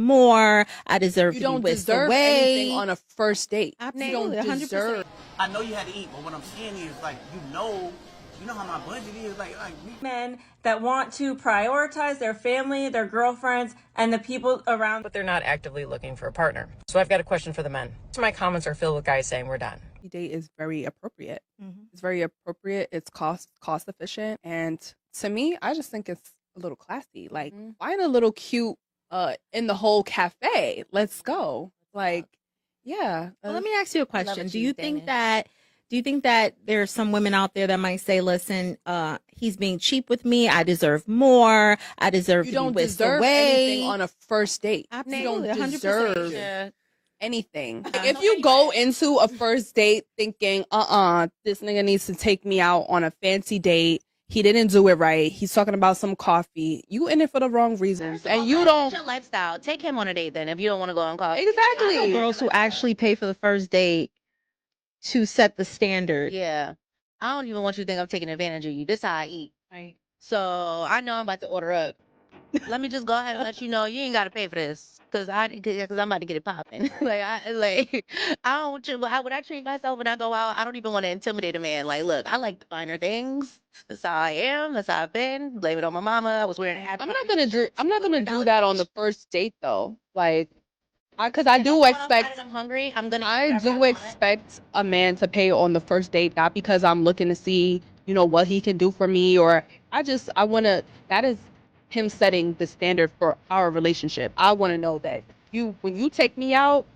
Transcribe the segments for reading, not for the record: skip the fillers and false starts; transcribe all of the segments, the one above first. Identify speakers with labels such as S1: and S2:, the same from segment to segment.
S1: more. I deserve
S2: You
S1: to be
S2: don't
S1: whisked
S2: deserve
S1: away.
S2: anything on a first date.
S1: Absolutely,
S2: You don't
S1: 100%.
S2: deserve.
S3: I know you had to eat, but what I'm saying is, like, you know how my budget is. Like
S4: Men that want to prioritize their family, their girlfriends, and the people around, but they're not actively looking for a partner. So I've got a question for the men. My comments are filled with guys saying we're done.
S2: Date is very appropriate.
S1: Mm-hmm.
S2: It's very appropriate. It's cost efficient, and to me, I just think it's a little classy. Like, find a little cute in the whole cafe. Let's go. Like, yeah.
S1: Well, let me ask you a question. Do you think that there are some women out there that might say, listen, he's being cheap with me. I deserve more. I deserve to be whisked
S2: deserve
S1: away.
S2: anything on a first date.
S1: Absolutely,
S2: You don't
S1: 100%.
S2: deserve
S1: Yeah.
S2: anything. Like, if you go into a first date thinking, this nigga needs to take me out on a fancy date. He didn't do it right. He's talking about some coffee. You in it for the wrong reasons, and you don't.
S5: Your lifestyle. Take him on a date then if you don't want to go on coffee.
S2: Exactly.
S6: Girls who actually pay for the first date to set the standard.
S5: Yeah. I don't even want you to think I'm taking advantage of you. This is how I eat.
S6: Right.
S5: So I know I'm about to order up. Let me just go ahead and let you know you ain't got to pay for this. Cause I'm about to get it popping. I don't want you. How would I treat myself when I go out? I don't even want to intimidate a man. Like, look, I like the finer things. That's how I am. That's how I've been. Blame it on my mama. I was wearing a hat.
S2: I'm not gonna do that on the first date though. Like, because I do expect.
S5: I'm hungry.
S2: I do expect a man to pay on the first date, not because I'm looking to see, what he can do for me, or I want to. That is him setting the standard for our relationship. I want to know that when you take me out,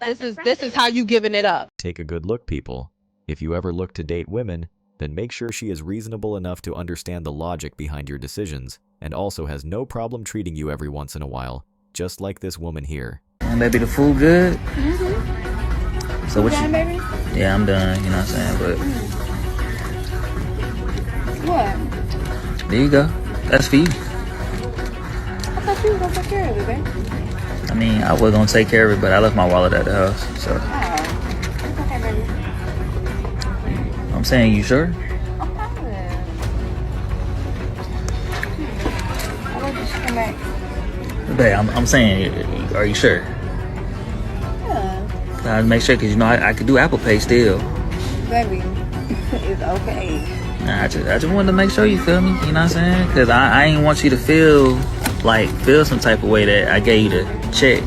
S2: this is how you giving it up.
S7: Take a good look, people. If you ever look to date women, then make sure she is reasonable enough to understand the logic behind your decisions, and also has no problem treating you every once in a while, just like this woman here.
S8: Baby, the food good? So what
S2: done, baby?
S8: Yeah, I'm done, you know what I'm saying? But
S2: What?
S8: there you go. That's for you.
S2: I thought you were gonna take care of it, babe.
S8: I mean, I was gonna take care of it, but I left my wallet at the house, so.
S2: Oh, it's okay, baby.
S8: I'm saying, you sure?
S2: I'll let you come back.
S8: Babe, I'm saying, are you sure?
S2: Yeah.
S8: I make sure, because I could do Apple Pay still.
S2: Baby, it's okay.
S8: Nah, I just wanted to make sure you feel me, you know what I'm saying? Because I ain't want you to feel some type of way that I gave you the check.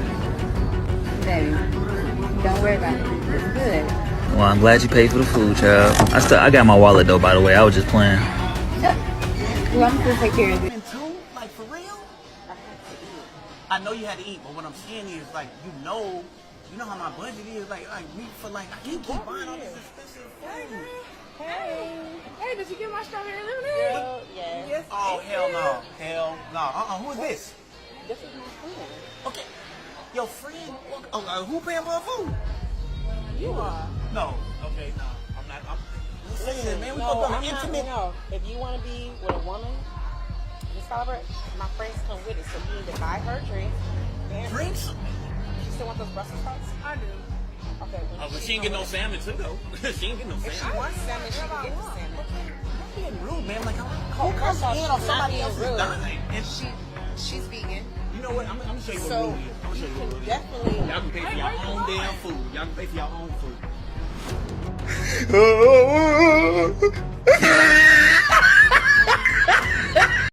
S2: Baby, don't worry about it. It's good.
S8: Well, I'm glad you paid for the food, child. I got my wallet though, by the way. I was just playing.
S2: Well, I'm gonna take care of it.
S3: and two, like for real. I know you had to eat, but what I'm saying is, like, you know how my budget is. Like me for I can't keep buying all this expensive food.
S2: Hey, did you get my strawberry lemonade?
S5: Yes.
S3: Oh hell no. Who is this?
S2: This is my friend.
S3: Okay, your friend. Who paying for her food?
S2: You are.
S3: No. Okay, no. I'm not. Listen, man, we
S9: No,
S3: go
S9: I'm
S3: on
S9: not,
S3: intimate.
S9: no. If you want to be with a woman, just celebrate. My friends come with it, so you need to buy her drinks.
S3: Drinks?
S9: You still want those Brussels sprouts? I do. Okay.
S3: Oh, but she ain't get no salmon too, though. She ain't get no
S9: If she
S3: salmon.
S9: wants salmon, she can get the salmon.
S3: Don't being rude, man. Like, who comes in on somebody else's dime? And
S9: She's vegan.
S3: you know what? I'm gonna show you what
S9: So
S3: rude is. I'm gonna show you what rude is.
S9: definitely.
S3: Y'all can pay for your own damn food. Y'all can pay for your own food.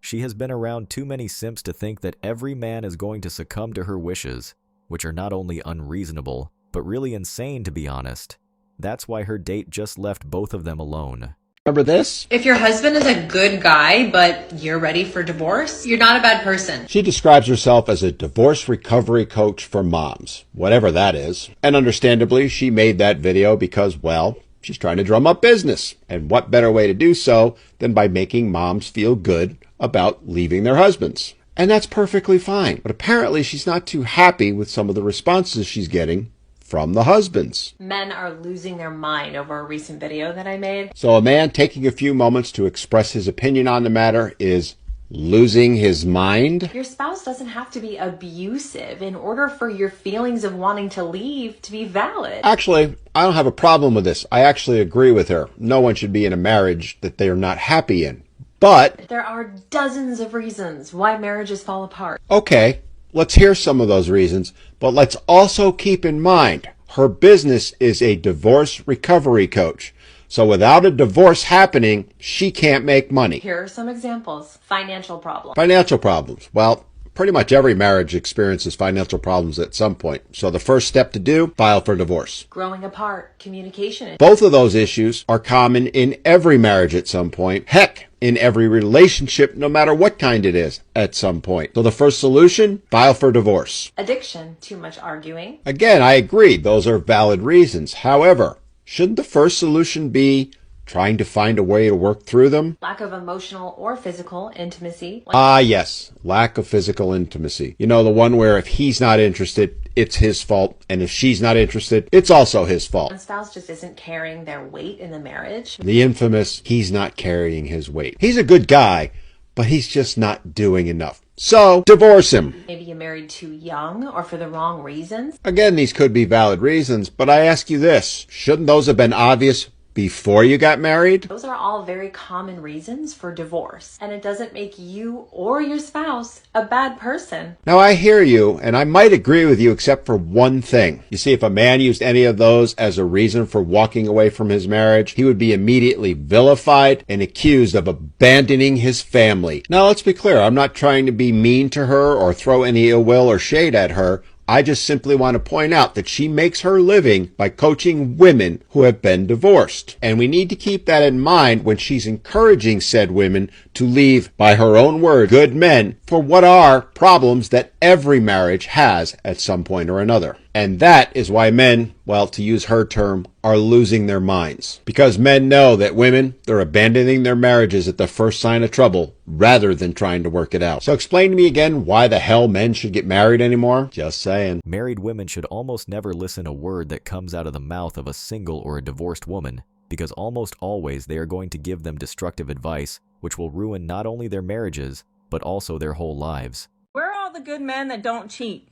S7: She has been around too many simps to think that every man is going to succumb to her wishes, which are not only unreasonable, but really insane to be honest. That's why her date just left both of them alone.
S10: Remember this?
S11: If your husband is a good guy, but you're ready for divorce, you're not a bad person.
S10: She describes herself as a divorce recovery coach for moms, whatever that is. And understandably, she made that video because, well, she's trying to drum up business. And what better way to do so than by making moms feel good about leaving their husbands? And that's perfectly fine. But apparently she's not too happy with some of the responses she's getting from the husbands.
S11: Men are losing their mind over a recent video that I made.
S10: So a man taking a few moments to express his opinion on the matter is losing his mind?
S11: Your spouse doesn't have to be abusive in order for your feelings of wanting to leave to be valid.
S10: Actually, I don't have a problem with this. I actually agree with her. No one should be in a marriage that they are not happy in. But
S11: There are dozens of reasons why marriages fall apart.
S10: okay, Let's hear some of those reasons, but let's also keep in mind her business is a divorce recovery coach. So without a divorce happening, she can't make money.
S11: Here are some examples. Financial problems.
S10: Financial problems. Well, pretty much every marriage experiences financial problems at some point. So the first step to do, file for divorce.
S11: Growing apart. Communication.
S10: Both of those issues are common in every marriage at some point. Heck, in every relationship, no matter what kind it is, at some point. So the first solution, file for divorce.
S11: Addiction. Too much arguing.
S10: Again, I agree. Those are valid reasons. However, shouldn't the first solution be trying to find a way to work through them?
S11: Lack of emotional or physical intimacy.
S10: Yes. Lack of physical intimacy. You know, the one where if he's not interested, it's his fault. And if she's not interested, it's also his fault.
S11: One spouse just isn't carrying their weight in the marriage.
S10: The infamous, he's not carrying his weight. He's a good guy, but he's just not doing enough. So, divorce him.
S11: Maybe you married too young or for the wrong reasons.
S10: Again, these could be valid reasons, but I ask you this. Shouldn't those have been obvious before you got married?
S11: Those are all very common reasons for divorce, and it doesn't make you or your spouse a bad person.
S10: Now, I hear you, and I might agree with you except for one thing. You see, if a man used any of those as a reason for walking away from his marriage, he would be immediately vilified and accused of abandoning his family. Now, let's be clear. I'm not trying to be mean to her or throw any ill will or shade at her. I just simply want to point out that she makes her living by coaching women who have been divorced. And we need to keep that in mind when she's encouraging said women to leave, by her own word, good men for what are problems that every marriage has at some point or another. And that is why men, well, to use her term, are losing their minds. Because men know that women, they're abandoning their marriages at the first sign of trouble rather than trying to work it out. So explain to me again why the hell men should get married anymore? Just saying.
S7: Married women should almost never listen a word that comes out of the mouth of a single or a divorced woman, because almost always they are going to give them destructive advice, which will ruin not only their marriages, but also their whole lives.
S4: Where are all the good men that don't cheat?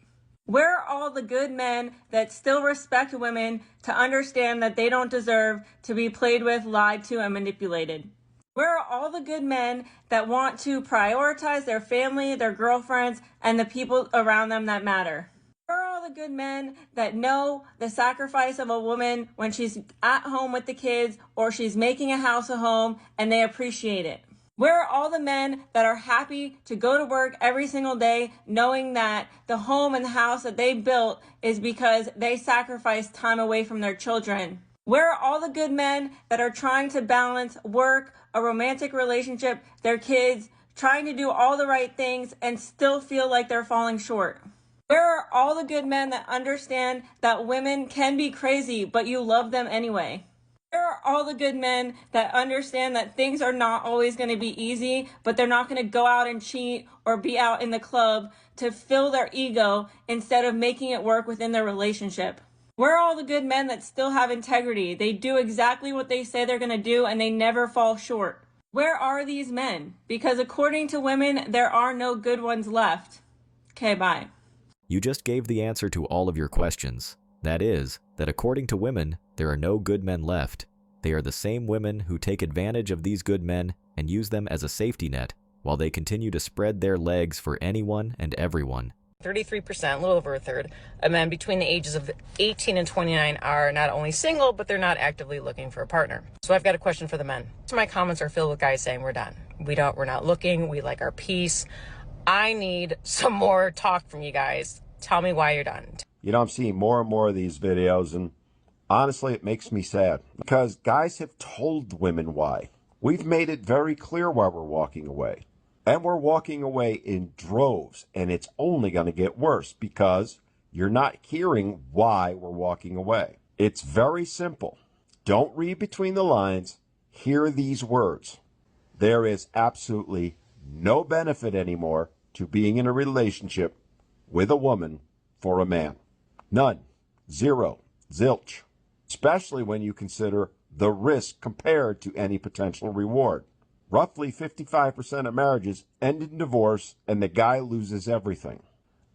S4: Where are all the good men that still respect women to understand that they don't deserve to be played with, lied to, and manipulated? Where are all the good men that want to prioritize their family, their girlfriends, and the people around them that matter? Where are all the good men that know the sacrifice of a woman when she's at home with the kids or she's making a house a home and they appreciate it? Where are all the men that are happy to go to work every single day knowing that the home and the house that they built is because they sacrificed time away from their children? Where are all the good men that are trying to balance work, a romantic relationship, their kids, trying to do all the right things and still feel like they're falling short? Where are all the good men that understand that women can be crazy, but you love them anyway? Where are all the good men that understand that things are not always going to be easy, but they're not going to go out and cheat or be out in the club to fill their ego instead of making it work within their relationship? Where are all the good men that still have integrity? They do exactly what they say they're going to do and they never fall short. Where are these men? Because according to women, there are no good ones left. Okay, bye.
S7: You just gave the answer to all of your questions. That is, that according to women, there are no good men left. They are the same women who take advantage of these good men and use them as a safety net, while they continue to spread their legs for anyone and everyone.
S4: 33%, a little over a third, of men between the ages of 18 and 29 are not only single, but they're not actively looking for a partner. So I've got a question for the men. So my comments are filled with guys saying we're done. We're not looking. We like our peace. I need some more talk from you guys. Tell me why you're done.
S12: You know, I'm seeing more and more of these videos, and honestly, it makes me sad because guys have told women why. We've made it very clear why we're walking away. And we're walking away in droves, and it's only going to get worse because you're not hearing why we're walking away. It's very simple. Don't read between the lines. Hear these words. There is absolutely no benefit anymore to being in a relationship with a woman for a man. None. Zero. Zilch. Especially when you consider the risk compared to any potential reward. Roughly 55% of marriages end in divorce and the guy loses everything.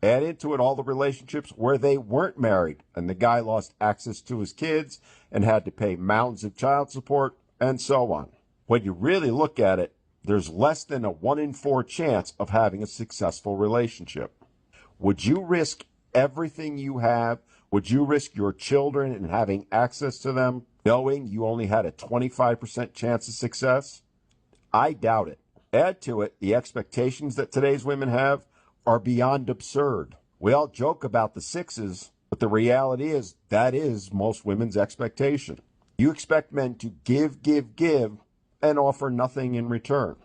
S12: Add into it all the relationships where they weren't married and the guy lost access to his kids and had to pay mountains of child support and so on. When you really look at it, there's less than a 1 in 4 chance of having a successful relationship. Would you risk everything you have? Would you risk your children and having access to them, knowing you only had a 25% chance of success? I doubt it. Add to it, the expectations that today's women have are beyond absurd. We all joke about the sixes, but the reality is that is most women's expectation. You expect men to give, and offer nothing in return.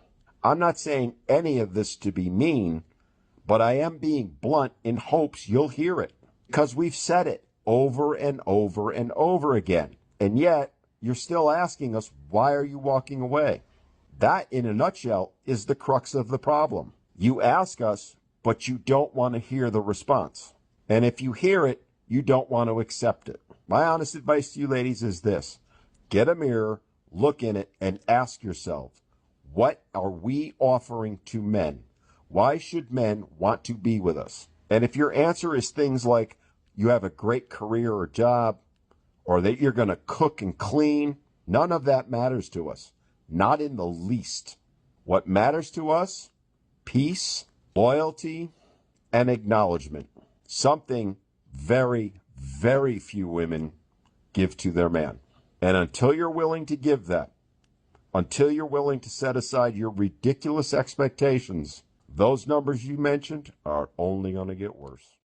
S12: I'm not saying any of this to be mean, but I am being blunt in hopes you'll hear it, because we've said it over and over and over again. And yet, you're still asking us, why are you walking away? That, in a nutshell, is the crux of the problem. You ask us, but you don't want to hear the response. And if you hear it, you don't want to accept it. My honest advice to you ladies is this. Get a mirror, look in it, and ask yourself, what are we offering to men? Why should men want to be with us? And if your answer is things like you have a great career or job, or that you're going to cook and clean, none of that matters to us. Not in the least. What matters to us? Peace, loyalty, and acknowledgement. Something very, very few women give to their man. And until you're willing to give that, until you're willing to set aside your ridiculous expectations, those numbers you mentioned are only going to get worse.